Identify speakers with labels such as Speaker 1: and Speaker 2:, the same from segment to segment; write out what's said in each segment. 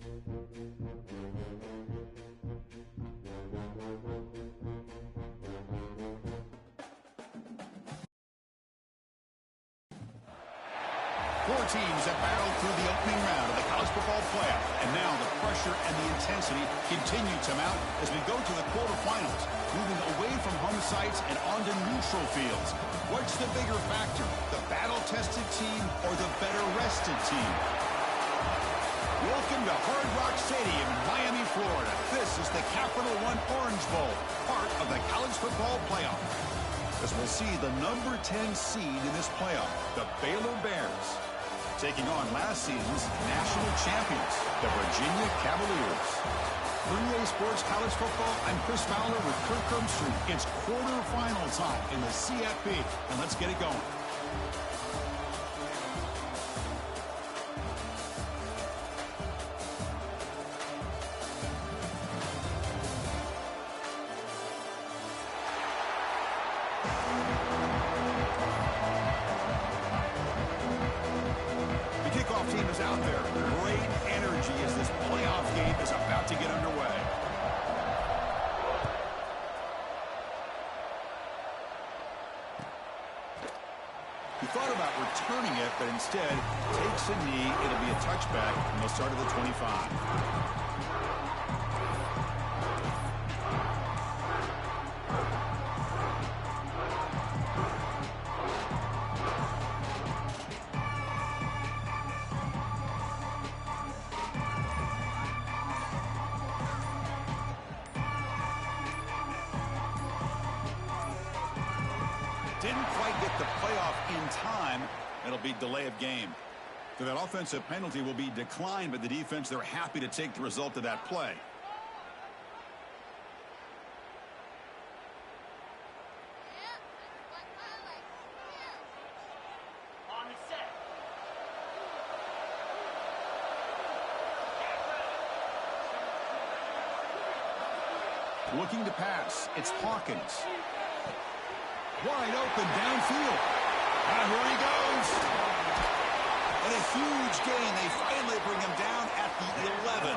Speaker 1: Four teams have battled through the opening round of the college football playoff, and now the pressure and the intensity continue to mount as we go to the quarterfinals, moving away from home sites and onto neutral fields. What's the bigger factor, the battle-tested team or the better-rested team? Welcome to Hard Rock Stadium in Miami, Florida. This is the Capital One Orange Bowl, part of the college football playoff. As we'll see the number 10 seed in this playoff, the Baylor Bears, taking on last season's national champions, the Virginia Cavaliers. For EA Sports College Football, I'm Chris Fowler with Kirk Herbstreit. It's quarterfinal time in the CFP, and let's get it going. Team is out there. Great energy as this playoff game is about to get underway. He thought about returning it, but instead takes a knee. It'll be a touchback, and they'll start at the 25. Didn't quite get the playoff in time. It'll be delay of game. So that offensive penalty will be declined by the defense. They're happy to take the result of that play. Looking to pass. It's Hawkins. Wide open downfield. And here he goes. And a huge gain. They finally bring him down at the 11.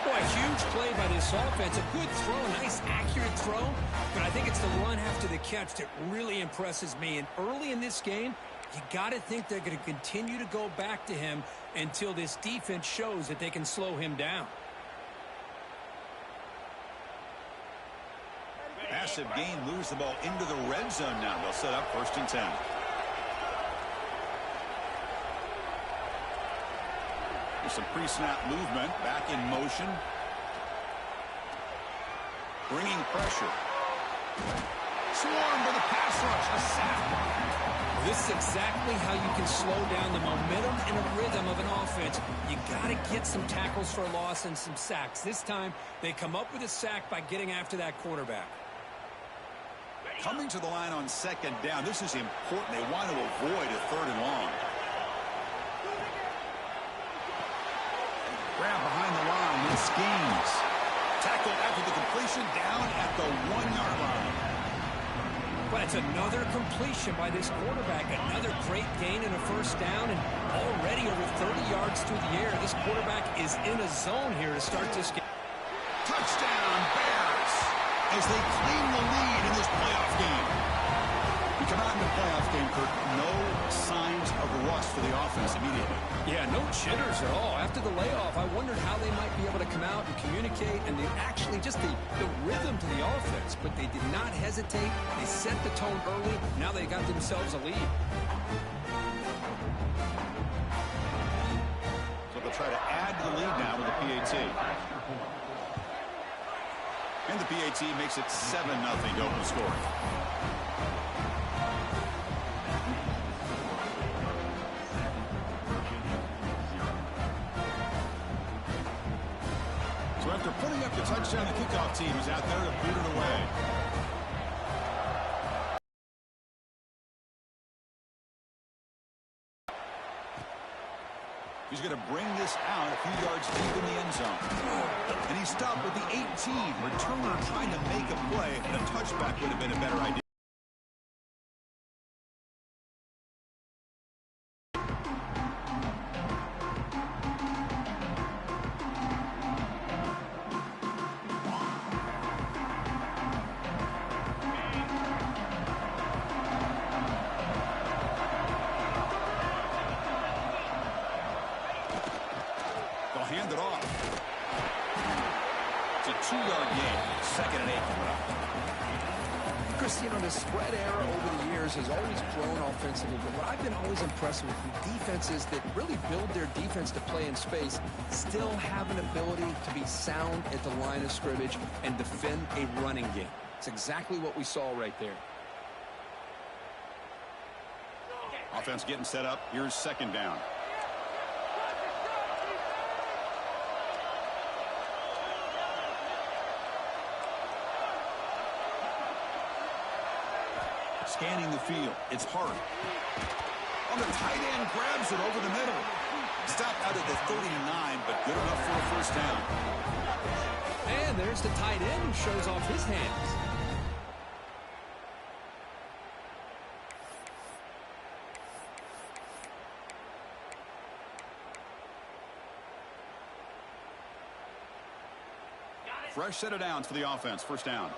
Speaker 2: Boy, a huge play by this offense. A good throw, nice accurate throw. But I think it's the run after the catch that really impresses me. And early in this game, you got to think they're going to continue to go back to him until this defense shows that they can slow him down.
Speaker 1: Massive gain, moves the ball into the red zone now. They'll set up 1st and 10. There's some pre-snap movement, back in motion. Bringing pressure. Swarmed by the pass rush, a sack.
Speaker 2: This is exactly how you can slow down the momentum and a rhythm of an offense. You got to get some tackles for a loss and some sacks. This time, they come up with a sack by getting after that quarterback.
Speaker 1: Coming to the line on 2nd down. This is important. They want to avoid a 3rd and long. Grab behind the line. It schemes. Tackle after the completion down at the 1-yard line.
Speaker 2: Well, it's another completion by this quarterback. Another great gain and a 1st down. And already over 30 yards through the air. This quarterback is in a zone here to start this game.
Speaker 1: Touchdown, Bears, as they claim the lead in this playoff game. We come out in the playoff game, Kirk, no signs of rust for the offense immediately.
Speaker 2: Yeah, no jitters at all. After the layoff, I wondered how they might be able to come out and communicate, and they actually just the rhythm to the offense, but they did not hesitate. They set the tone early. Now they got themselves a lead.
Speaker 1: So they'll try to add to the lead now with the PAT. And the PAT makes it 7-0 to open scoring. So after putting up the touchdown, the kickoff team is out there to boot it away. He's going to bring this out a few yards deep in the end zone. And he stopped with the 18. Returner trying to make a play, and a touchback would have been a better idea. a 2-yard gain. 2nd and 8 coming up.
Speaker 2: Chris, you know, the spread era over the years has always grown offensively, but what I've been always impressed with defenses that really build their defense to play in space still have an ability to be sound at the line of scrimmage and defend a running game. It's exactly what we saw right there.
Speaker 1: Offense getting set up. Here's 2nd down. Scanning the field. It's Hart. On the tight end, grabs it over the middle. Stopped out at the 39, but good enough for a 1st down.
Speaker 2: And there's the tight end who shows off his hands.
Speaker 1: Fresh set of downs for the offense. 1st down.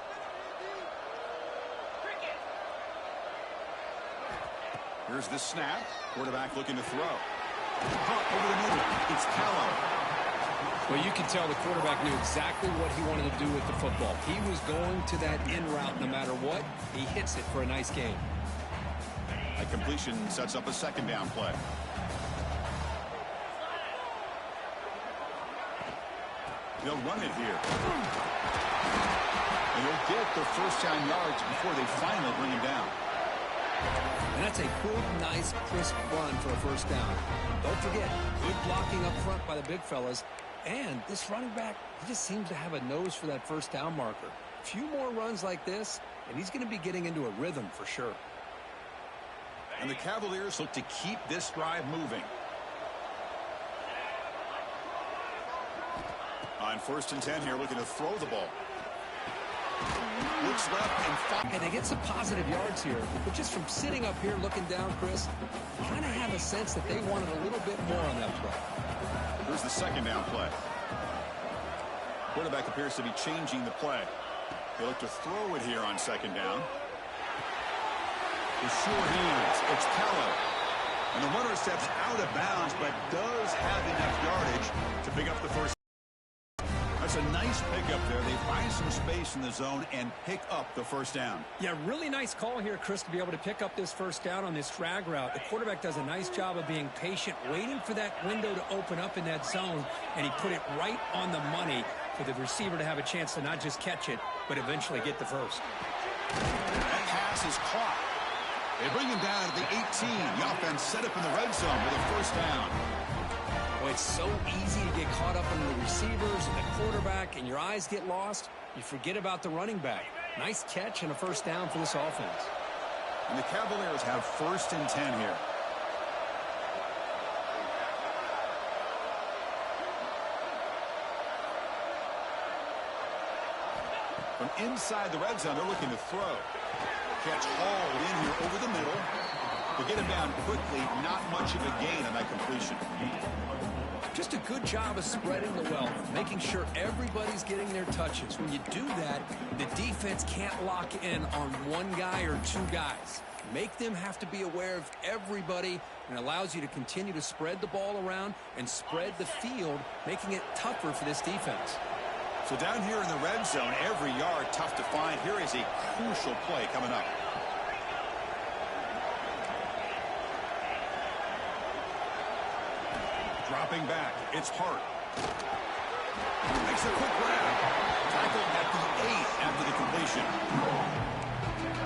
Speaker 1: Here's the snap. Quarterback looking to throw. Pop over the middle. It's Callow.
Speaker 2: Well, you can tell the quarterback knew exactly what he wanted to do with the football. He was going to that in route no matter what. He hits it for a nice gain.
Speaker 1: A completion sets up a 2nd down play. They'll run it here. And they'll get the 1st down yards before they finally bring him down.
Speaker 2: And that's a good, nice, crisp run for a 1st down. Don't forget, good blocking up front by the big fellas. And this running back, he just seems to have a nose for that 1st down marker. A few more runs like this, and he's going to be getting into a rhythm for sure.
Speaker 1: And the Cavaliers look to keep this drive moving. On 1st and 10 here, looking to throw the ball. Looks left and five.
Speaker 2: And they get some positive yards here, but just from sitting up here looking down, Chris, you kind of have a sense that they wanted a little bit more on that play.
Speaker 1: Here's the 2nd down play. Quarterback appears to be changing the play. They look to throw it here on 2nd down. The sure hands. It's Callow. And the runner steps out of bounds, but does have enough yardage to pick up the 1st. That's a nice pickup there. They find some space in the zone and pick up the 1st down.
Speaker 2: Yeah, really nice call here, Chris, to be able to pick up this 1st down on this drag route. The quarterback does a nice job of being patient, waiting for that window to open up in that zone, and he put it right on the money for the receiver to have a chance to not just catch it, but eventually get the 1st.
Speaker 1: That pass is caught. They bring him down at the 18. The offense set up in the red zone with a 1st down.
Speaker 2: Well, it's so easy to get caught up in the receivers and the quarterback, and your eyes get lost. You forget about the running back. Nice catch and a 1st down for this offense.
Speaker 1: And the Cavaliers have 1st and 10 here. From inside the red zone, they're looking to throw. Catch hauled in here over the middle. They get him down quickly. Not much of a gain on that completion.
Speaker 2: Just a good job of spreading the wealth, making sure everybody's getting their touches. When you do that, the defense can't lock in on one guy or 2 guys. Make them have to be aware of everybody, and allows you to continue to spread the ball around and spread the field, making it tougher for this defense.
Speaker 1: So down here in the red zone, every yard tough to find. Here is a crucial play coming up. Dropping back, it's Hart. Makes a quick grab. Tackled at the 8 after the completion.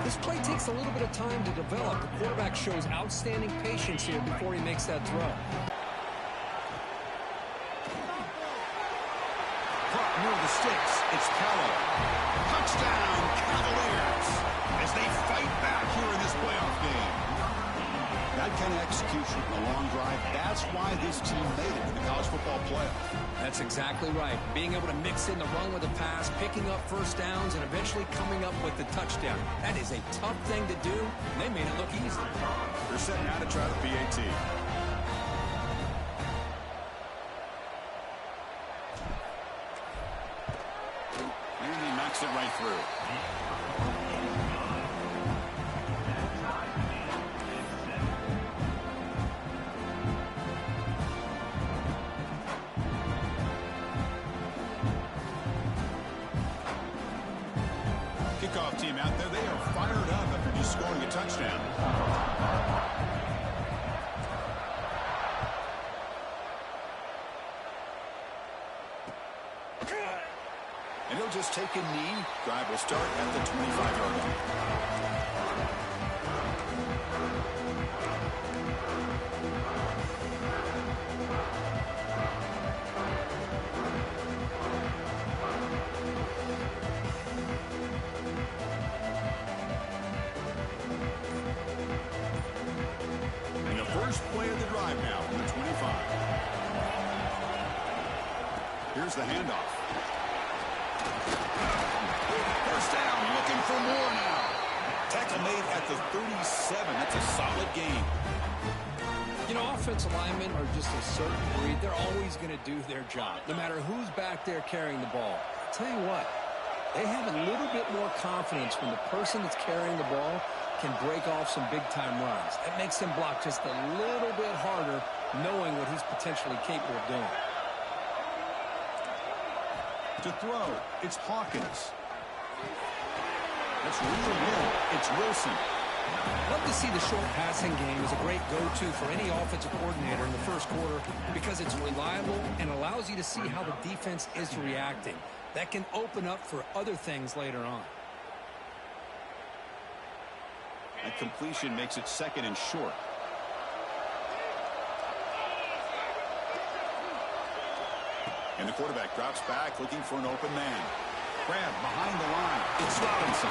Speaker 2: This play takes a little bit of time to develop. The quarterback shows outstanding patience here before he makes that throw.
Speaker 1: Caught near the sticks, it's Callow. Touchdown, Cavaliers, as they fight back here in this playoff game. That kind of execution, a long drive, that's why this team made it to the college football playoff.
Speaker 2: That's exactly right. Being able to mix in the run with a pass, picking up 1st downs, and eventually coming up with the touchdown. That is a tough thing to do, and they made it look easy.
Speaker 1: They're setting out to try the PAT. And he knocks it right through. kickoff team out there, they are fired up after just scoring a touchdown. And he'll just take a knee. Drive will start at the 25-yard line. And the first play of the drive now from the 25. Here's the handoff. First down, looking for more now. Tackle made at the 37. That's a solid gain.
Speaker 2: You know, offensive linemen are just a certain breed. They're always going to do their job, no matter who's back there carrying the ball. I'll tell you what, they have a little bit more confidence when the person that's carrying the ball can break off some big-time runs. That makes them block just a little bit harder, knowing what he's potentially capable of doing.
Speaker 1: To throw, it's Hawkins. That's real good. It's Wilson.
Speaker 2: Love to see the short passing game as a great go-to for any offensive coordinator in the first quarter because it's reliable and allows you to see how the defense is reacting. That can open up for other things later on.
Speaker 1: That completion makes it second and short. And the quarterback drops back looking for an open man. Grab behind the line. It's Robinson.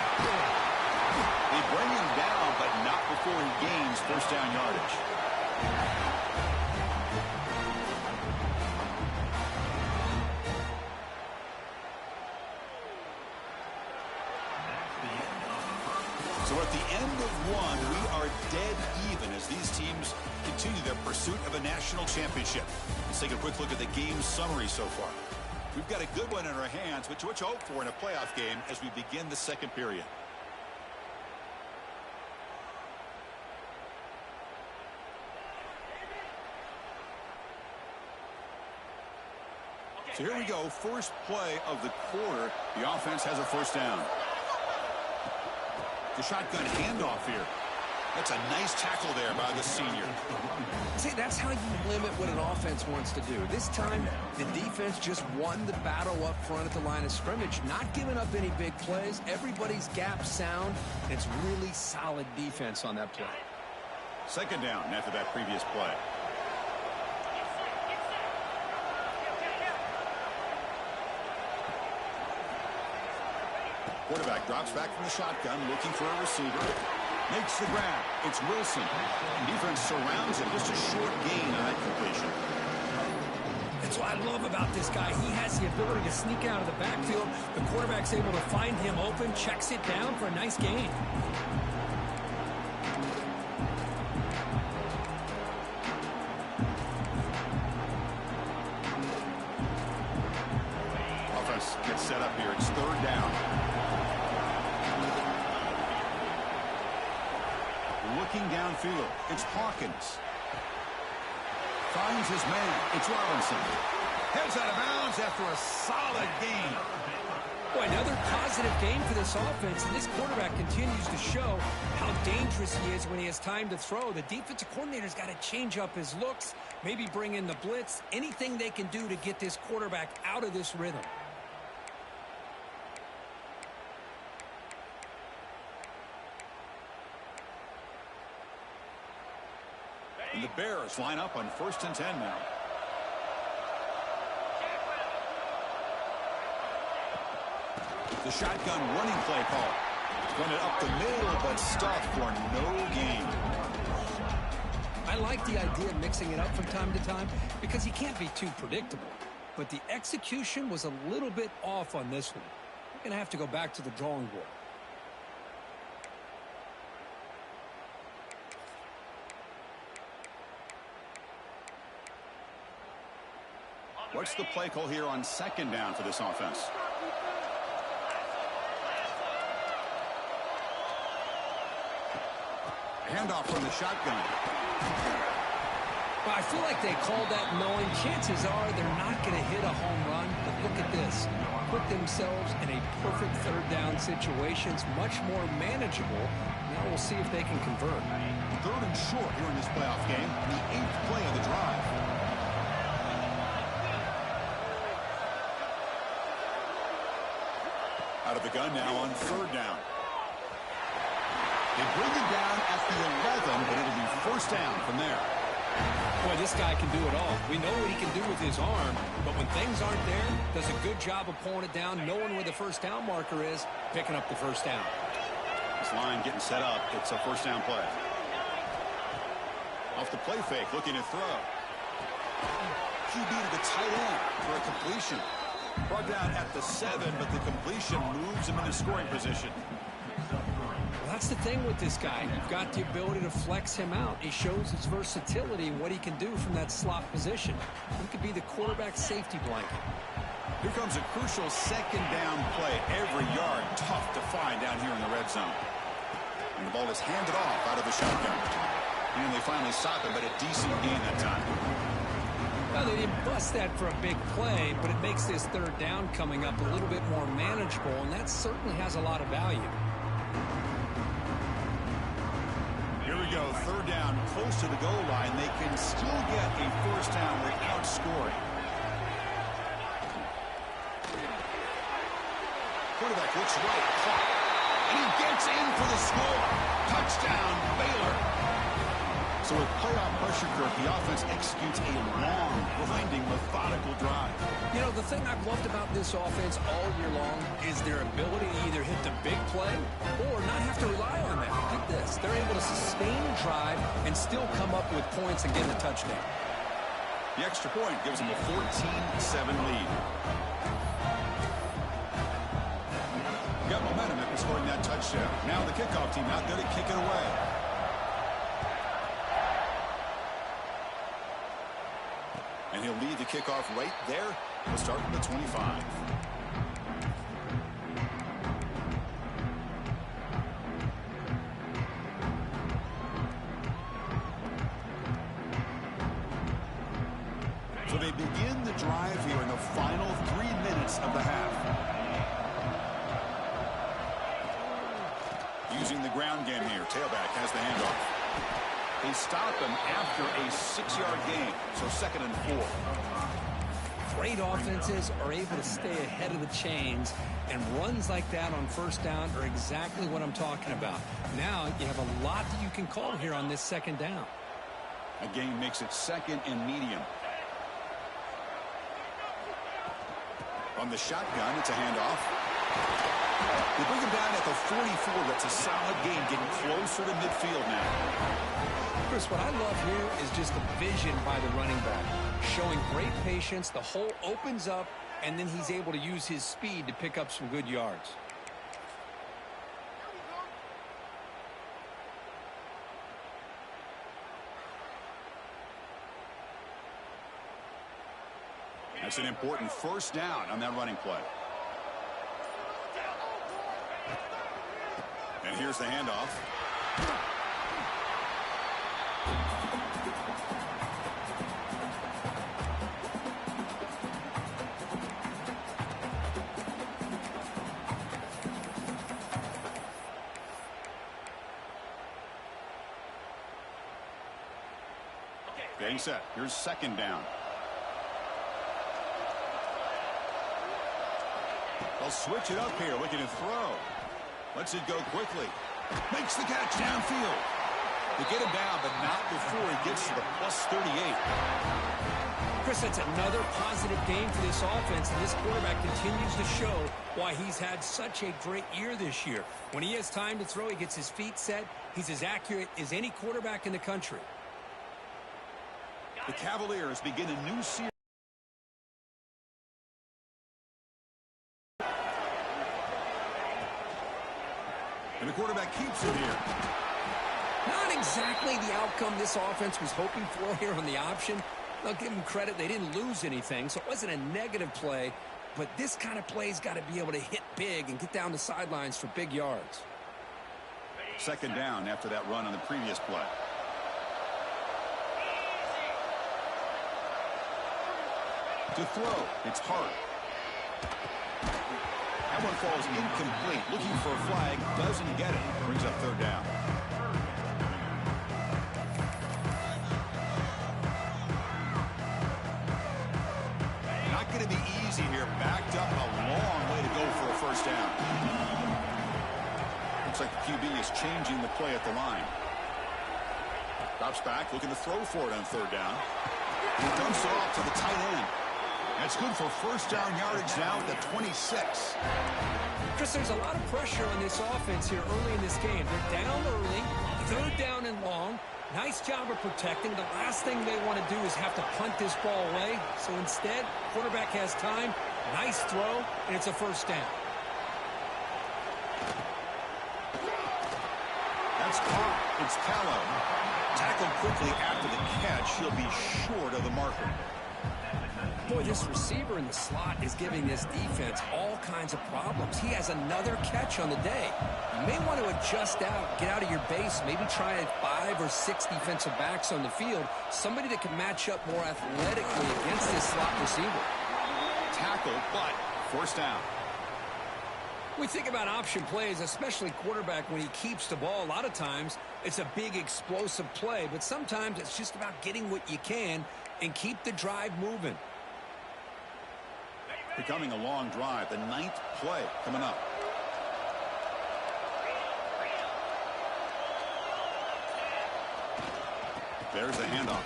Speaker 1: They bring him down, but not before he gains first down yardage. So at the end of one, we are dead even as these teams continue their pursuit of a national championship. Let's take a quick look at the game summary so far. We've got a good one in our hands, which what you hope for in a playoff game as we begin the second period. So here we go, first play of the quarter. The offense has a first down. The shotgun handoff here. That's a nice tackle there by the senior.
Speaker 2: See, that's how you limit what an offense wants to do. This time, the defense just won the battle up front at the line of scrimmage, not giving up any big plays. Everybody's gap sound. It's really solid defense on that play.
Speaker 1: Second down after that previous play. Quarterback drops back from the shotgun, looking for a receiver. Makes the grab. It's Wilson. Defense surrounds him. Just a short gain on that completion.
Speaker 2: That's what I love about this guy. He has the ability to sneak out of the backfield. The quarterback's able to find him open, checks it down for a nice gain.
Speaker 1: Offense gets set up here. It's third down. Looking downfield, it's Hawkins. Finds his man, it's Robinson. Heads out of bounds after a solid gain.
Speaker 2: Boy, another positive game for this offense, and this quarterback continues to show how dangerous he is when he has time to throw. The defensive coordinator's got to change up his looks, maybe bring in the blitz, anything they can do to get this quarterback out of this rhythm.
Speaker 1: And the Bears line up on 1st and 10 now. The shotgun running play call. Run it up the middle, but stuffed for no gain.
Speaker 2: I like the idea of mixing it up from time to time because you can't be too predictable. But the execution was a little bit off on this one. We're going to have to go back to the drawing board.
Speaker 1: What's the play call here on second down for this offense? Handoff from the shotgun.
Speaker 2: Well, I feel like they called that knowing chances are they're not going to hit a home run. But look at this. Put themselves in a perfect third down situation. It's much more manageable. Now we'll see if they can convert.
Speaker 1: 3rd and short here in this playoff game. The 8th play of the drive. Out of the gun now on 3rd down. They bring it down at the 11, but it'll be 1st down from there.
Speaker 2: Boy, this guy can do it all. We know what he can do with his arm, but when things aren't there, does a good job of pulling it down, knowing where the 1st down marker is, picking up the 1st down.
Speaker 1: This line getting set up. It's a 1st down play. Off the play fake, looking to throw. QB to the tight end for a completion. Brought down at the 7, but the completion moves him into scoring position.
Speaker 2: Well, that's the thing with this guy. You've got the ability to flex him out. He shows his versatility and what he can do from that slot position. He could be the quarterback safety blanket.
Speaker 1: Here comes a crucial 2nd down play. Every yard tough to find down here in the red zone. And the ball is handed off out of the shotgun. And they finally stop him, but a decent gain that time.
Speaker 2: Well, they didn't bust that for a big play, but it makes this 3rd down coming up a little bit more manageable, and that certainly has a lot of value.
Speaker 1: Here we go, 3rd down, close to the goal line. They can still get a 1st down without scoring. Quarterback looks right, caught, and he gets in for the score. Touchdown, Baylor. So with playoff pressure curve, the offense executes a long, grinding, methodical drive.
Speaker 2: You know, the thing I've loved about this offense all year long is their ability to either hit the big play or not have to rely on that. Look at this. They're able to sustain a drive and still come up with points and get a touchdown.
Speaker 1: The extra point gives them a 14-7 lead. Got momentum after scoring that touchdown. Now the kickoff team out there to kick it away. And he'll lead the kickoff right there. We'll start with the 25. So they begin the drive here in the final 3 minutes of the half. Using the ground game here. Tailback has the handoff. They stop him after a 6-yard gain, so 2nd and 4.
Speaker 2: Great offenses are able to stay ahead of the chains, and runs like that on 1st down are exactly what I'm talking about. Now you have a lot that you can call here on this 2nd down.
Speaker 1: A gain makes it 2nd and medium. On the shotgun, it's a handoff. They bring him down at the 44. That's a solid gain, getting closer to midfield now.
Speaker 2: Chris, what I love here is just the vision by the running back. Showing great patience, the hole opens up, and then he's able to use his speed to pick up some good yards.
Speaker 1: That's an important 1st down on that running play. And here's the handoff. Getting set. Here's 2nd down. They'll switch it up here, looking to throw. Lets it go quickly. Makes the catch downfield. They get him down, but not before he gets to the +38.
Speaker 2: Chris, that's another positive game for this offense, and this quarterback continues to show why he's had such a great year this year. When he has time to throw, he gets his feet set. He's as accurate as any quarterback in the country.
Speaker 1: The Cavaliers begin a new series. And the quarterback keeps it here.
Speaker 2: Not exactly the outcome this offense was hoping for here on the option. I'll give them credit. They didn't lose anything, so it wasn't a negative play. But this kind of play's got to be able to hit big and get down the sidelines for big yards.
Speaker 1: 2nd down after that run on the previous play. To throw, it's Hart. That one falls incomplete. Looking for a flag, doesn't get it. Brings up third down. Not going to be easy here. Backed up, a long way to go for a first down. Looks like the QB is changing the play at the line. Drops back, looking to throw for it on third down. He dumps it off to the tight end. That's good for first down yardage now at the 26.
Speaker 2: Chris, there's a lot of pressure on this offense here early in this game. They're down early, third down and long. Nice job of protecting. The last thing they want to do is have to punt this ball away. So instead, quarterback has time. Nice throw, and it's a first down.
Speaker 1: That's caught. It's Callow. Tackled quickly after the catch. He'll be short of the marker.
Speaker 2: Boy, this receiver in the slot is giving this defense all kinds of problems. He has another catch on the day. You may want to adjust out, get out of your base, maybe try 5 or 6 defensive backs on the field, somebody that can match up more athletically against this slot receiver.
Speaker 1: Tackled, but first down.
Speaker 2: We think about option plays, especially quarterback, when he keeps the ball. A lot of times, it's a big explosive play, but sometimes it's just about getting what you can and keep the drive moving.
Speaker 1: Becoming a long drive, the 9th play coming up. There's the handoff.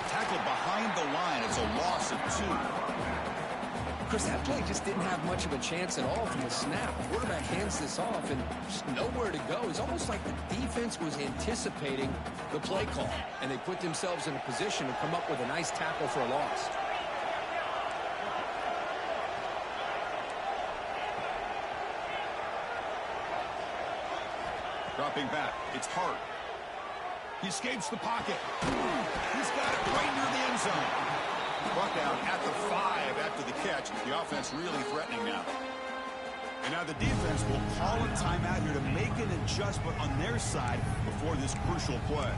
Speaker 1: Tackled behind the line. It's a loss of 2.
Speaker 2: Chris, that play just didn't have much of a chance at all from the snap. The quarterback hands this off and just nowhere to go. It's almost like the defense was anticipating the play call, and they put themselves in a position to come up with a nice tackle for a loss.
Speaker 1: Dropping back, it's Hart. He escapes the pocket. He's got it right near the end zone. Brought down at the 5 after the catch. The offense really threatening now. And now the defense will call a timeout here to make an adjustment on their side before this crucial play.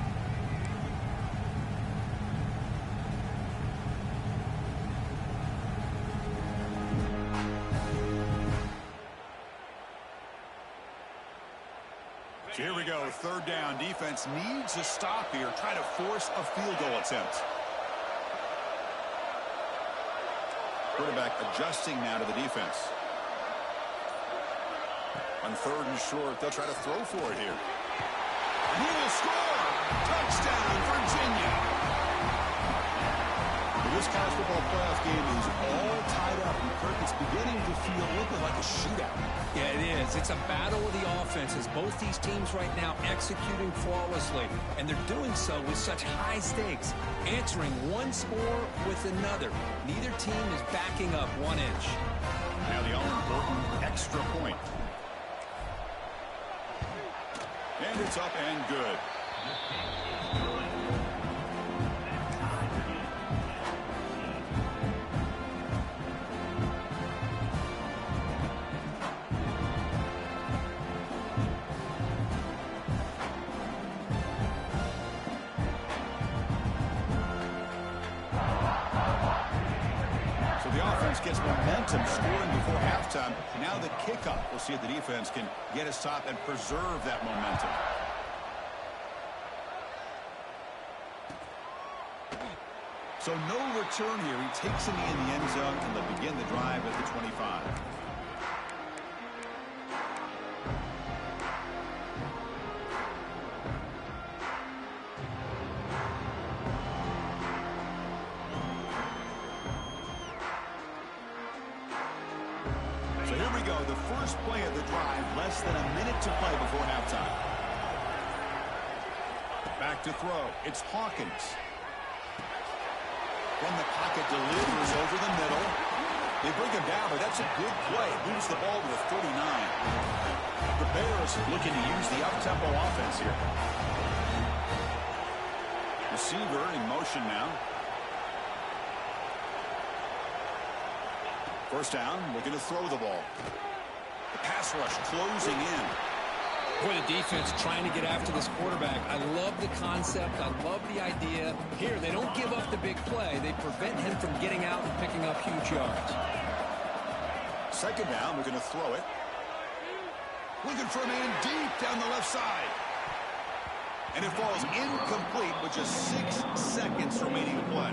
Speaker 1: So here we go, third down. Defense needs a stop here. Try to force a field goal attempt. Quarterback adjusting now to the defense. On third and short, they'll try to throw for it here. And he will score! Touchdown, Virginia! This college football playoff game is all tied up, and Kirk, it's beginning to feel a little bit like a shootout.
Speaker 2: Yeah, it is. It's a battle of the offenses. Both these teams right now executing flawlessly, and they're doing so with such high stakes, answering one score with another. Neither team is backing up 1 inch.
Speaker 1: Now the all-important extra point. And it's up and good. Gets momentum scoring before halftime. Now the kickoff. We'll see if the defense can get a stop and preserve that momentum. So no return here. He takes a knee in the end zone, and they'll begin the drive at the 25. The first play of the drive, less than a minute to play before halftime. Back to throw. It's Hawkins. From the pocket, delivers over the middle. They bring him down, but that's a good play. Moves the ball to the 39. The Bears looking to use the up-tempo offense here. Receiver in motion now. First down, looking to throw the ball. The pass rush closing in.
Speaker 2: Boy, the defense trying to get after this quarterback. I love the concept. I love the idea. Here, they don't give up the big play. They prevent him from getting out and picking up huge yards.
Speaker 1: Second down, we're going to throw it. Looking for a man deep down the left side. And it falls incomplete with just 6 seconds remaining to play.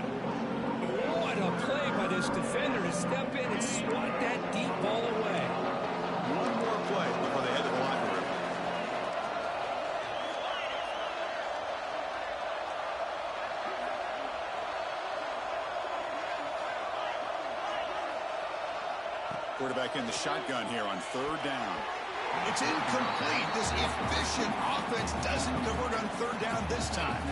Speaker 2: What a play by this defender to step in and swat that deep ball away.
Speaker 1: One more play before they head to the locker room. Quarterback in the shotgun here on third down. It's incomplete. This efficient offense doesn't convert on third down this time.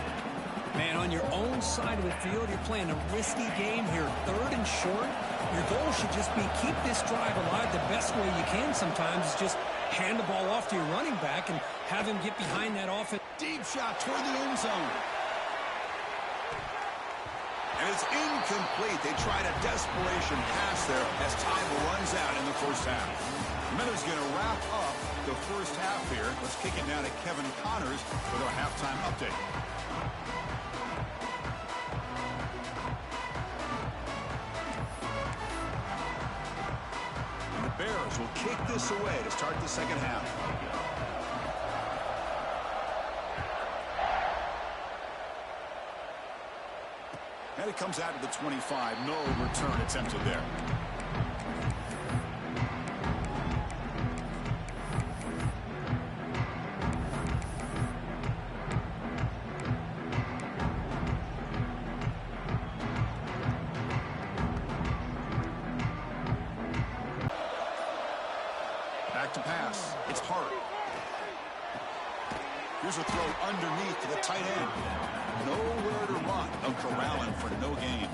Speaker 2: Man, on your own side of the field, you're playing a risky game here. Third and short, your goal should just be keep this drive alive the best way you can sometimes is just hand the ball off to your running back and have him get behind that offense.
Speaker 1: Deep shot toward the end zone. And it's incomplete. They tried a desperation pass there as time runs out in the first half. Miller's going to wrap up the first half here. Let's kick it down to Kevin Connors with our halftime update. And the Bears will kick this away to start the second half. And it comes out to the 25. No return attempted there. Back to pass. It's Hart. Here's a throw underneath to the tight end. Nowhere to run. No corralling for no gain.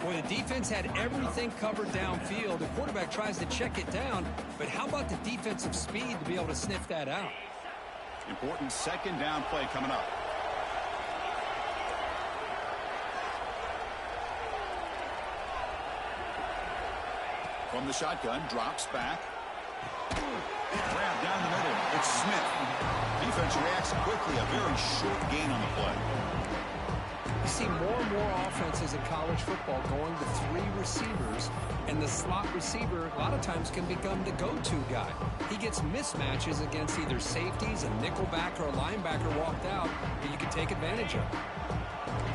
Speaker 2: Boy, the defense had everything covered downfield. The quarterback tries to check it down, but how about the defensive speed to be able to sniff that out?
Speaker 1: Important second down play coming up. From the shotgun, drops back. Grab down the middle. It's Smith. Defense reacts quickly. A very short gain on the play.
Speaker 2: You see more and more offenses in college football going to 3 receivers, and the slot receiver a lot of times can become the go-to guy. He gets mismatches against either safeties, a nickelback, or a linebacker walked out that you can take advantage of.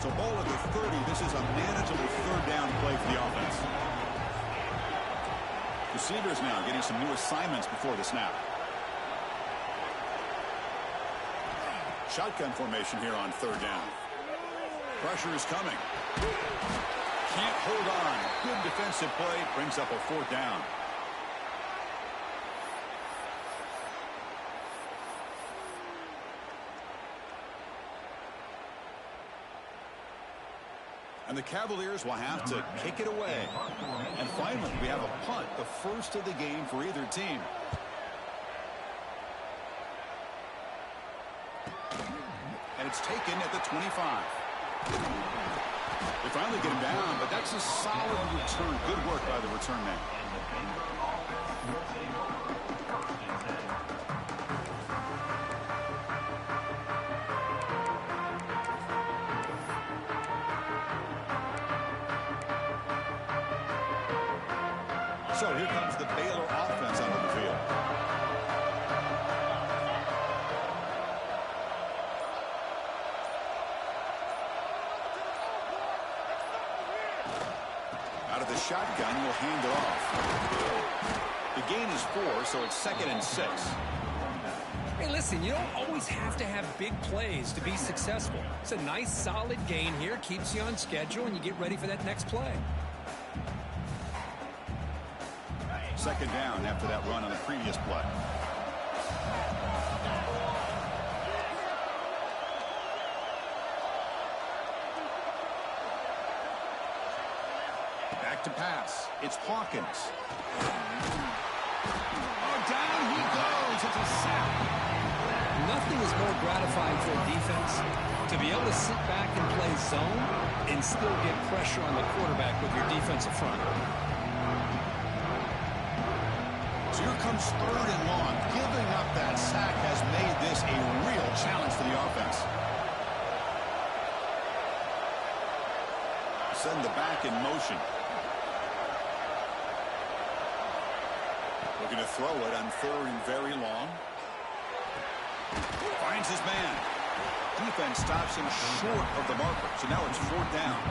Speaker 1: So ball at the 30. This is a manageable third down play for the offense. Receivers now getting some new assignments before the snap. Shotgun formation here on third down. Pressure is coming. Can't hold on. Good defensive play. Brings up a fourth down. And the Cavaliers will have to kick it away. And finally, we have a punt, the first of the game for either team. And it's taken at the 25. They finally get him down, but that's a solid return. Good work by the return man. So here comes the Baylor offense onto the field. Out of the shotgun, will hand it off. The gain is 4, so it's 2nd and 6.
Speaker 2: Hey, listen, you don't always have to have big plays to be successful. It's a nice, solid gain here, keeps you on schedule, and you get ready for that next play.
Speaker 1: Second down after that run on the previous play. Back to pass. It's Hawkins. Oh, down he goes. It's a sack.
Speaker 2: Nothing is more gratifying for a defense to be able to sit back and play zone and still get pressure on the quarterback with your defensive front.
Speaker 1: So here comes 3rd and long. Giving up that sack has made this a real challenge for the offense. Send the back in motion. Looking to throw it on 3rd and very long. Finds his man. Defense stops him short of the marker. So now it's 4th down.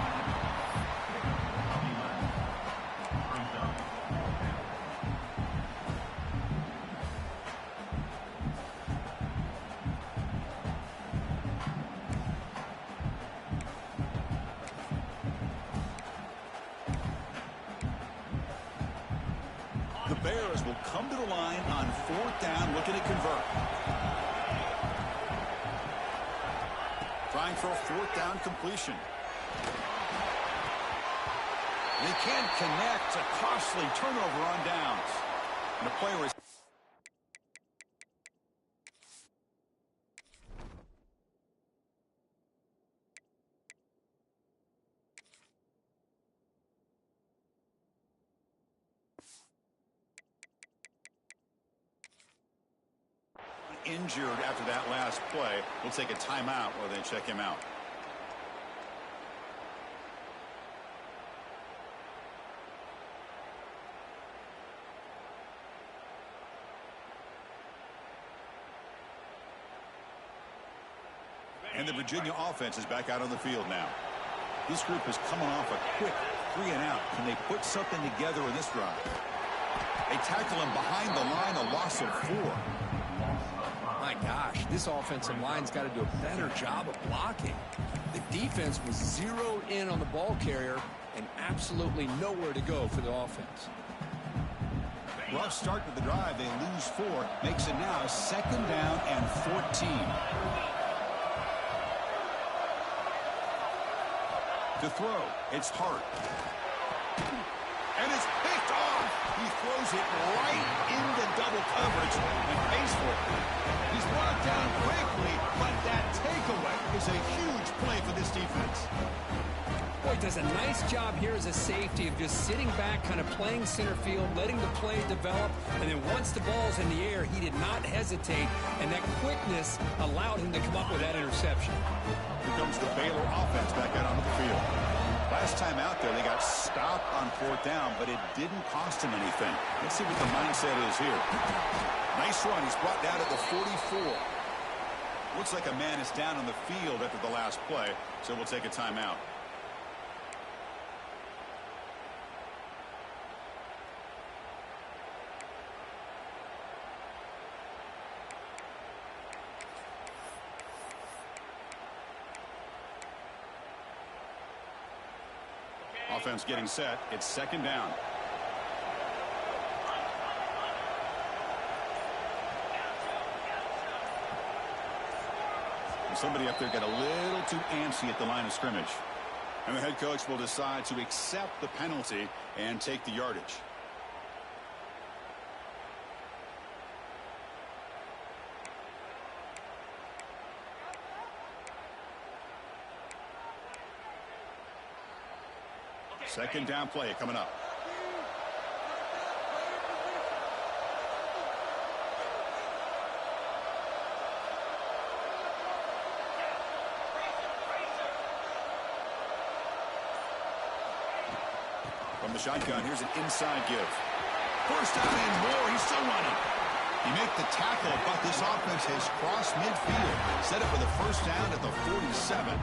Speaker 1: The Bears will come to the line on 4th down, looking to convert. Trying for a 4th down completion. They can't connect. A costly turnover on downs. And the player is... injured after that last play. We'll take a timeout while they check him out. And the Virginia offense is back out on the field now. This group is coming off a quick 3 and out. Can they put something together in this drive? They tackle him behind the line, a loss of 4.
Speaker 2: My gosh, this offensive line's got to do a better job of blocking. The defense was zeroed in on the ball carrier and absolutely nowhere to go for the offense.
Speaker 1: Rough start to the drive. They lose 4. Makes it now 2nd down and 14. To throw, it's Hart. And it's picked off. He throws it right into double coverage and pays for it. He's brought down quickly, but that takeaway is a huge play for this defense.
Speaker 2: Boy, he does a nice job here as a safety of just sitting back, kind of playing center field, letting the play develop, and then once the ball's in the air, he did not hesitate, and that quickness allowed him to come up with that interception.
Speaker 1: Here comes the Baylor offense back out onto the field. Last time out there, they got stopped on 4th down, but it didn't cost him anything. Let's see what the mindset is here. Nice run. He's brought down at the 44. Looks like a man is down on the field after the last play, so we'll take a timeout. Offense getting set. It's 2nd down. And somebody up there got a little too antsy at the line of scrimmage. And the head coach will decide to accept the penalty and take the yardage. Second down play coming up. From the shotgun, here's an inside give. First down and more. He's still running. You make the tackle, but this offense has crossed midfield. Set up for the first down at the 47.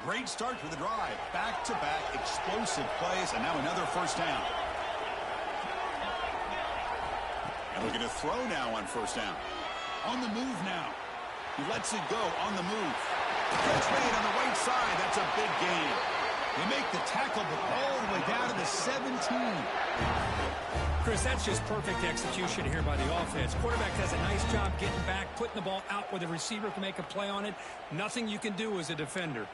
Speaker 1: Great start to the drive. Back-to-back explosive plays, and now another first down. And looking to throw now on first down. On the move now. He lets it go on the move. Catch made on the right side. That's a big gain. They make the tackle, but all the way down to the 17.
Speaker 2: Chris, that's just perfect execution here by the offense. Quarterback does a nice job getting back, putting the ball out where the receiver can make a play on it. Nothing you can do as a defender.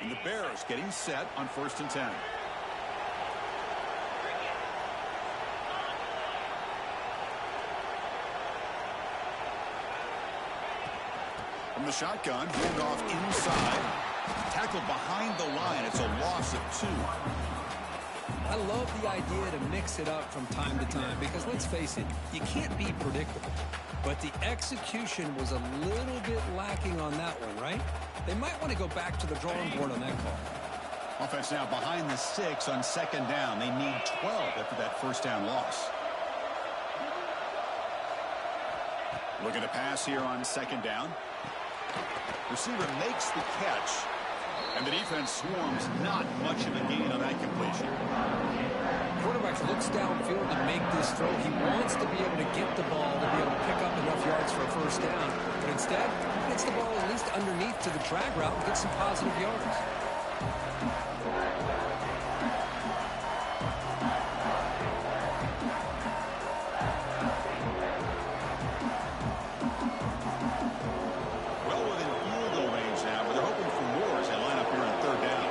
Speaker 1: And the Bears getting set on 1st and 10. From the shotgun, hold off inside. Tackled behind the line. It's a loss of 2.
Speaker 2: I love the idea to mix it up from time to time because, let's face it, you can't be predictable. But the execution was a little bit lacking on that one, right? They might want to go back to the drawing board on that call.
Speaker 1: Offense now behind the 6 on second down. They need 12 after that first down loss. Looking to pass here on second down. Receiver makes the catch. And the defense swarms. Not much of a gain on that completion.
Speaker 2: Quarterback looks downfield to make this throw. He wants to be able to get the ball to be able to pick up enough yards for a first down. But instead, he gets the ball at least underneath to the drag route and gets some positive yards.
Speaker 1: Well within field goal range now, but they're hoping for more as they line up here on third down.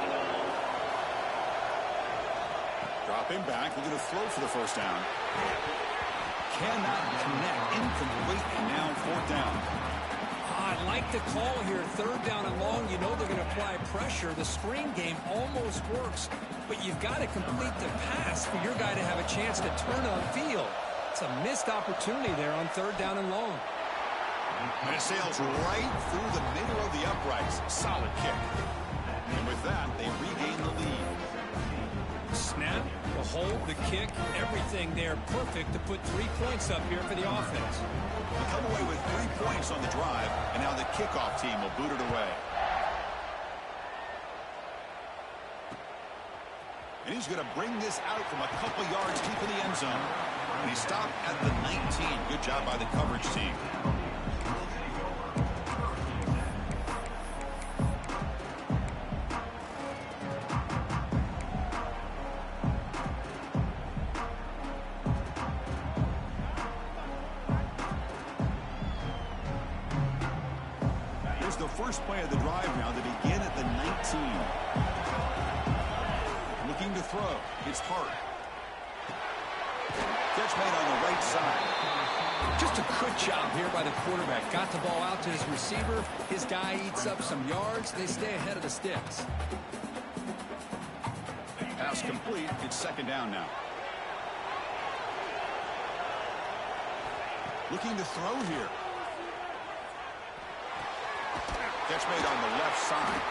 Speaker 1: Dropping back, looking to throw for the first down. Cannot connect, incomplete, and now fourth down.
Speaker 2: I like the call here. Third down and long, you know they're going to apply pressure. The screen game almost works, but you've got to complete the pass for your guy to have a chance to turn on field. It's a missed opportunity there on third down and long.
Speaker 1: And it sails right through the middle of the uprights. Solid kick. And with that, they regain the lead.
Speaker 2: Snap, the hold, the kick, everything there perfect to put 3 points up here for the offense.
Speaker 1: They come away with 3 points on the drive, and now the kickoff team will boot it away. And he's going to bring this out from a couple yards deep in the end zone. And he stopped at the 19. Good job by the coverage team. Here's the first play of the drive now. They begin at the 19. Looking to throw. It's Hart. Catch made on the right side.
Speaker 2: Just a good job here by the quarterback. Got the ball out to his receiver. His guy eats up some yards. They stay ahead of the sticks.
Speaker 1: Pass complete. It's second down now. Looking to throw here. Catch made on the left side.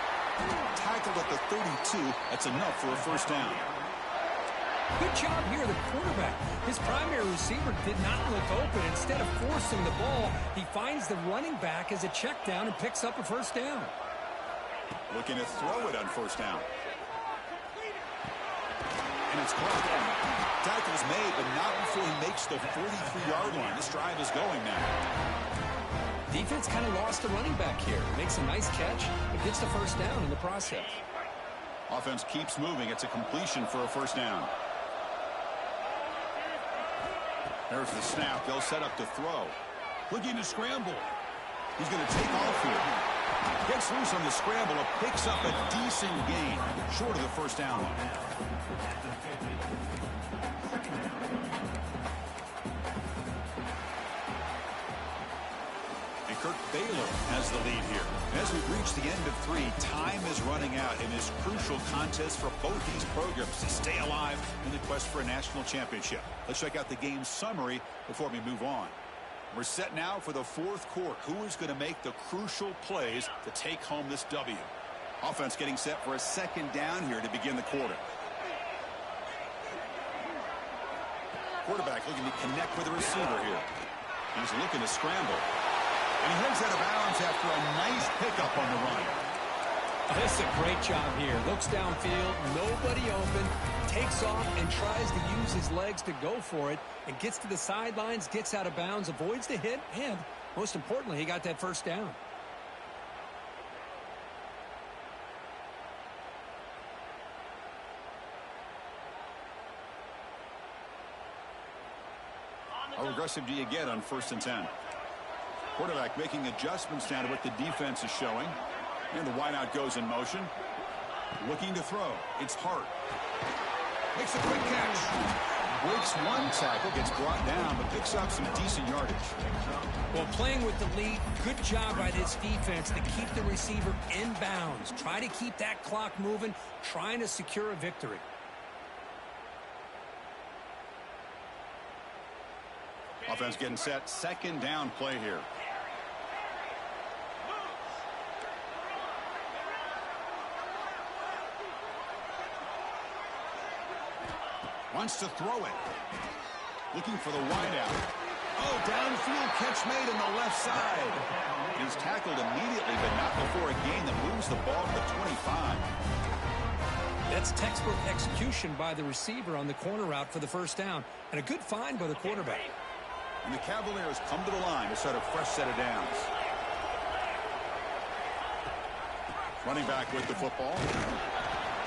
Speaker 1: Tackled at the 32. That's enough for a first down.
Speaker 2: Good job here, the quarterback. His primary receiver did not look open. Instead of forcing the ball, he finds the running back as a check down and picks up a first down.
Speaker 1: Looking to throw it on first down. And it's caught. Tackle's made, but not before he makes the 43-yard line. This drive is going now.
Speaker 2: Defense kind of lost the running back here. Makes a nice catch, but gets the first down in the process.
Speaker 1: Offense keeps moving. It's a completion for a first down. There's the snap. They'll set up to throw. Looking to scramble. He's going to take off here. Gets loose on the scramble. Picks up a decent gain. Short of the first down line. Kirk Baylor has the lead here. As we've reached the end of 3, time is running out in this crucial contest for both these programs to stay alive in the quest for a national championship. Let's check out the game summary before we move on. We're set now for the fourth quarter. Who is going to make the crucial plays to take home this W? Offense getting set for a second down here to begin the quarter. Quarterback looking to connect with the receiver here. He's looking to scramble. And he heads out of bounds after a nice pickup on the run.
Speaker 2: This is a great job here. Looks downfield, nobody open, takes off and tries to use his legs to go for it, and gets to the sidelines, gets out of bounds, avoids the hit, and most importantly, he got that first down.
Speaker 1: How aggressive do you get on 1st and 10? Quarterback making adjustments down to what the defense is showing. And the wideout goes in motion. Looking to throw. It's Hart. Makes a quick catch. breaks one tackle, gets brought down, but picks up some decent yardage.
Speaker 2: Well, playing with the lead, good job by this defense to keep the receiver in bounds. Try to keep that clock moving, trying to secure a victory.
Speaker 1: Offense getting set. Second down play here. Wants to throw it. Looking for the wideout. Oh, downfield catch made on the left side. He's tackled immediately, but not before a gain that moves the ball to the 25.
Speaker 2: That's textbook execution by the receiver on the corner route for the first down. And a good find by the quarterback.
Speaker 1: And the Cavaliers come to the line to start a fresh set of downs. Running back with the football.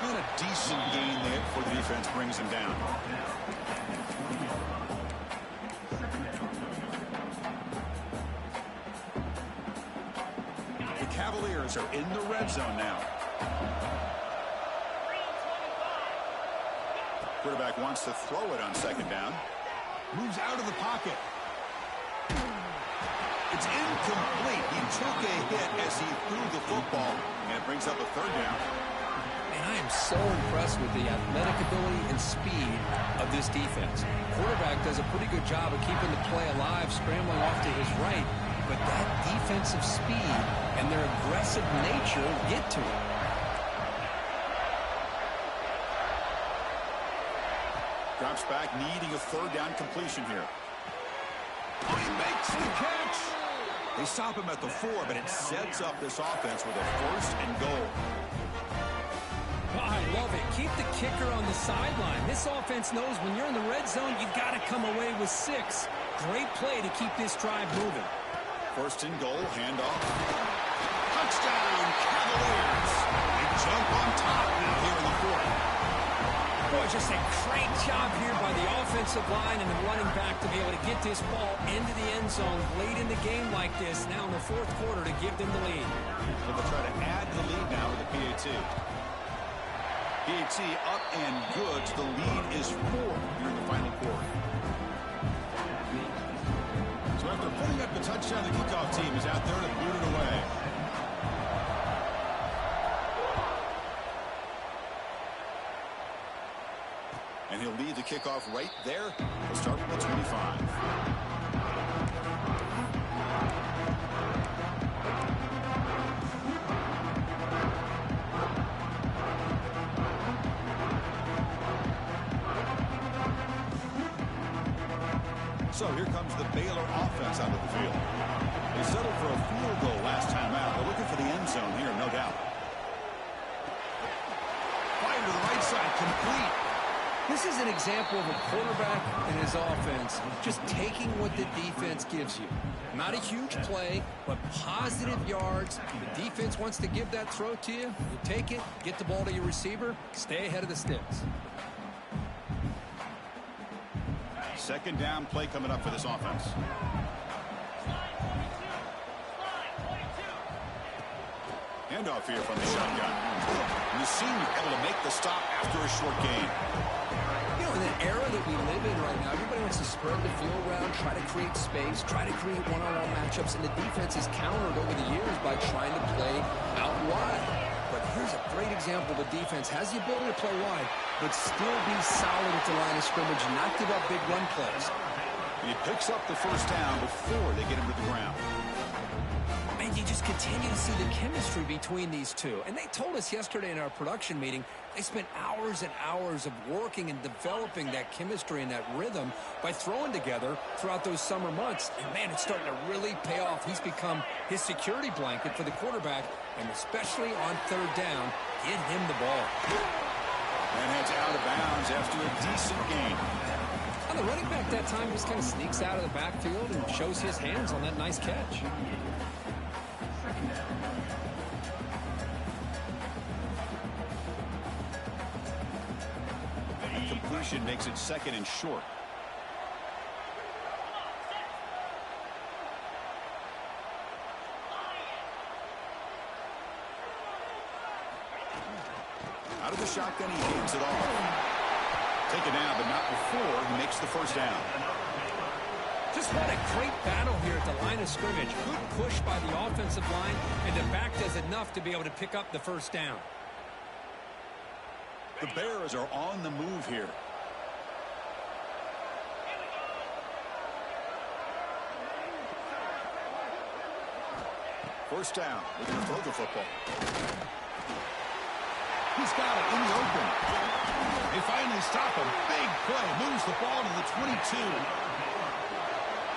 Speaker 1: And a decent gain there before the defense brings him down. The Cavaliers are in the red zone now. Quarterback wants to throw it on second down. Moves out of the pocket. It's incomplete. He took a hit as he threw the football, and it brings up a third down.
Speaker 2: And I am so impressed with the athletic ability and speed of this defense. Quarterback does a pretty good job of keeping the play alive, scrambling off to his right, but that defensive speed and their aggressive nature get to him.
Speaker 1: Drops back, needing a third down completion here. Oh, he makes the catch! They stop him at the 4, but it sets up this offense with a first and goal.
Speaker 2: Oh, I love it. Keep the kicker on the sideline. This offense knows when you're in the red zone, you've got to come away with 6. Great play to keep this drive moving.
Speaker 1: First and goal, handoff. Touchdown, Cavaliers! They jump on top now here in the 4th.
Speaker 2: Boy, just a great job here by the offensive line and the running back to be able to get this ball into the end zone late in the game like this, now in the 4th quarter, to give them the lead.
Speaker 1: They'll try to add the lead now with the PAT. PAT up and good. The lead is 4 here in the final quarter. So after putting up the touchdown, the kickoff team is out there to boot it away. And he'll lead the kickoff right there. He'll start with the 25. So here comes the Baylor offense out of the field. They settled for a field goal last time out. They're looking for the end zone here, no doubt. Fire to the right side, complete.
Speaker 2: This is an example of a quarterback and his offense just taking what the defense gives you. Not a huge play, but positive yards. The defense wants to give that throw to you. You take it, get the ball to your receiver, stay ahead of the sticks.
Speaker 1: Second down play coming up for this offense. Handoff here from the shotgun. And the senior able to make the stop after a short gain.
Speaker 2: You know, in the era that we live in right now, everybody wants to spread the field around, try to create space, try to create one-on-one matchups, and the defense is countered over the years by trying to play out wide. But here's a great example. The defense has the ability to play wide, but still be solid at the line of scrimmage and not give up big run plays.
Speaker 1: And he picks up the first down before they get him to the ground.
Speaker 2: And you just continue to see the chemistry between these two. And they told us yesterday in our production meeting, they spent hours and hours of working and developing that chemistry and that rhythm by throwing together throughout those summer months. And, man, it's starting to really pay off. He's become his security blanket for the quarterback, and especially on third down, get him the ball.
Speaker 1: And heads out of bounds after a decent gain.
Speaker 2: And the running back that time just kind of sneaks out of the backfield and shows his hands on that nice catch.
Speaker 1: Completion makes it second and short. Out of the shotgun, he hands it off. Take it down, but not before he makes the first down.
Speaker 2: Just what a great battle here at the line of scrimmage. Good push by the offensive line, and the back does enough to be able to pick up the first down.
Speaker 1: The Bears are on the move here. First down. Looking to throw the football. He's got it in the open. They finally stop him. Big play. Moves the ball to the 22.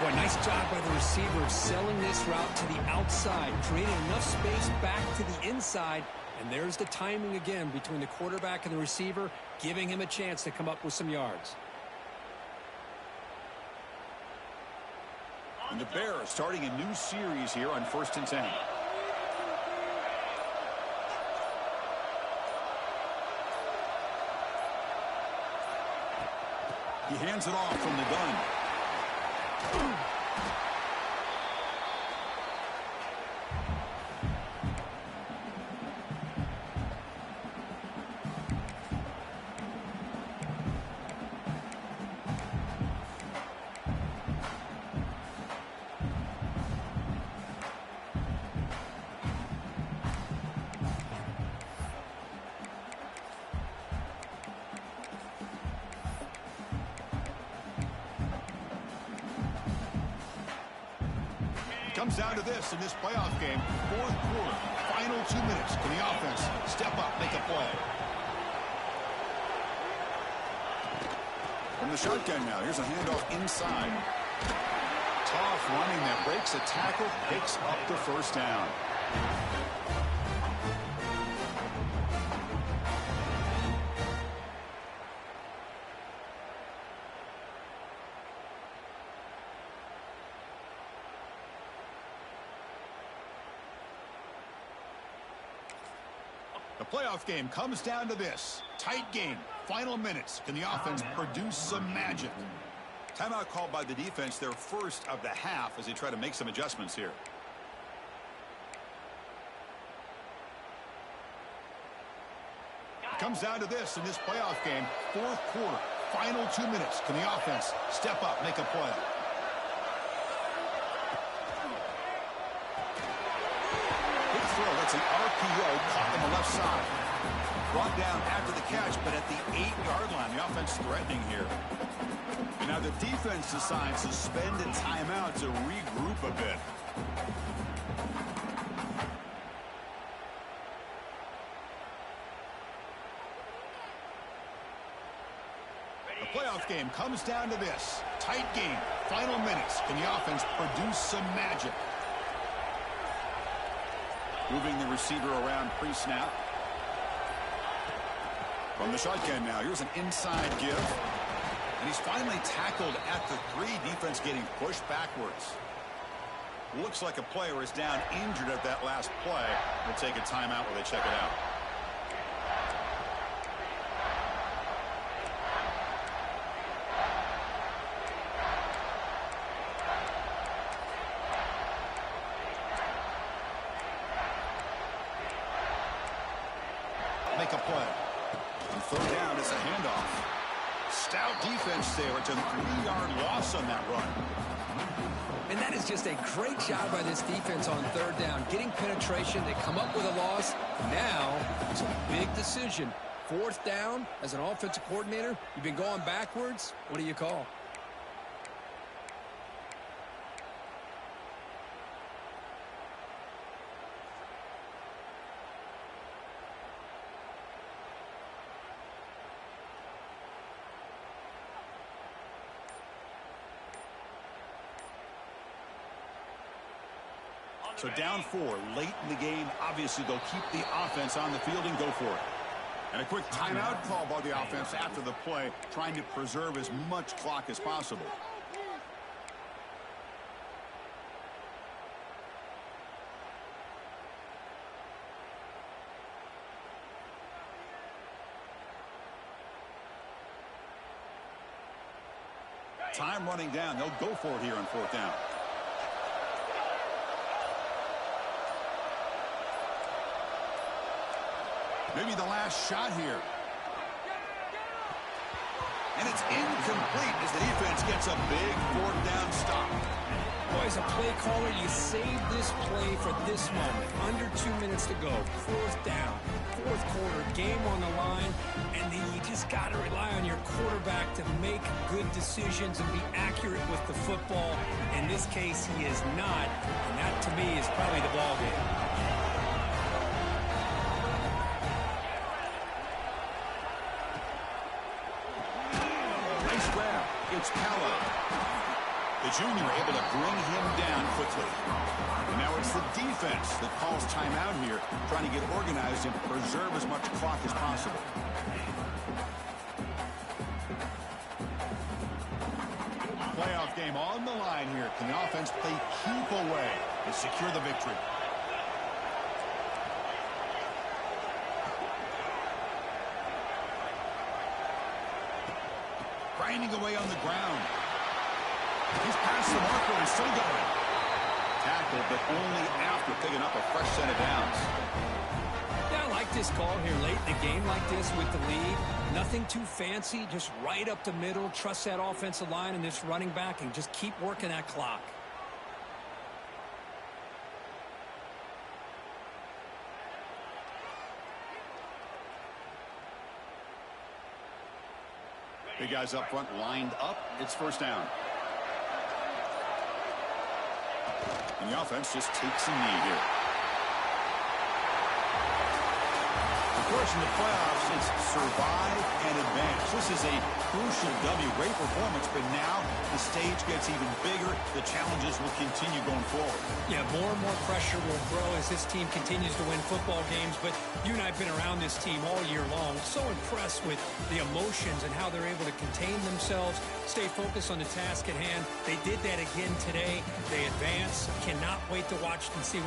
Speaker 2: Boy, nice job by the receiver of selling this route to the outside, creating enough space back to the inside. And there's the timing again between the quarterback and the receiver, giving him a chance to come up with some yards.
Speaker 1: And the Bears starting a new series here on 1st and 10. He hands it off from the gun. Comes down to this in this playoff game. 4th quarter, final 2 minutes. Can the offense step up, make a play? From the shotgun now, here's a handoff inside. Tough running that breaks a tackle, picks up the first down. The playoff game comes down to this. Tight game. Final minutes. Can the offense produce some magic? Timeout called by the defense, their first of the half, as they try to make some adjustments here. It comes down to this in this playoff game. 4th quarter. Final 2 minutes. Can the offense step up, make a play? It's an RPO caught on the left side. Brought down after the catch, but at the 8-yard line. The offense threatening here. And now the defense decides to spend a timeout to regroup a bit. The playoff game comes down to this. Tight game. Final minutes. Can the offense produce some magic? Moving the receiver around pre-snap. From the shotgun now, here's an inside give. And he's finally tackled at the 3. Defense getting pushed backwards. Looks like a player is down injured at that last play. We'll take a timeout while they check it out. Make a play. On 3rd down, it's a handoff. Stout defense there. It's a 3-yard loss on that run.
Speaker 2: And that is just a great job by this defense on 3rd down. Getting penetration, they come up with a loss. Now, it's a big decision. 4th down, as an offensive coordinator, you've been going backwards. What do you call?
Speaker 1: So down 4, late in the game. Obviously, they'll keep the offense on the field and go for it. And a quick timeout call by the offense after the play, trying to preserve as much clock as possible. Time running down. They'll go for it here on 4th down. Maybe the last shot here. And it's incomplete as the defense gets a big fourth down stop.
Speaker 2: Boy, as a play caller, you save this play for this moment. Under 2 minutes to go. Fourth down. Fourth quarter. Game on the line. And then you just got to rely on your quarterback to make good decisions and be accurate with the football. In this case, he is not. And that, to me, is probably the ball game.
Speaker 1: Nice grab. It's Pella. The junior able to bring him down quickly. And now it's the defense that calls timeout here, trying to get organized and preserve as much clock as possible. Playoff game on the line here. Can the offense play keep away to secure the victory? Grinding away on the ground. He's past the marker and still going. Tackled, but only after picking up a fresh set of downs.
Speaker 2: Yeah, I like this call here late in the game like this with the lead. Nothing too fancy, just right up the middle. Trust that offensive line and this running back and just keep working that clock.
Speaker 1: Big guys up front lined up. It's first down. And the offense just takes a knee here. Of course, in the playoffs, it's survive and advance. This is a crucial W. Great performance, but now the stage gets even bigger. The challenges will continue going forward.
Speaker 2: Yeah, more and more pressure will grow as this team continues to win football games. But you and I have been around this team all year long. So impressed with the emotions and how they're able to contain themselves, stay focused on the task at hand. They did that again today. They advance. Cannot wait to watch and see what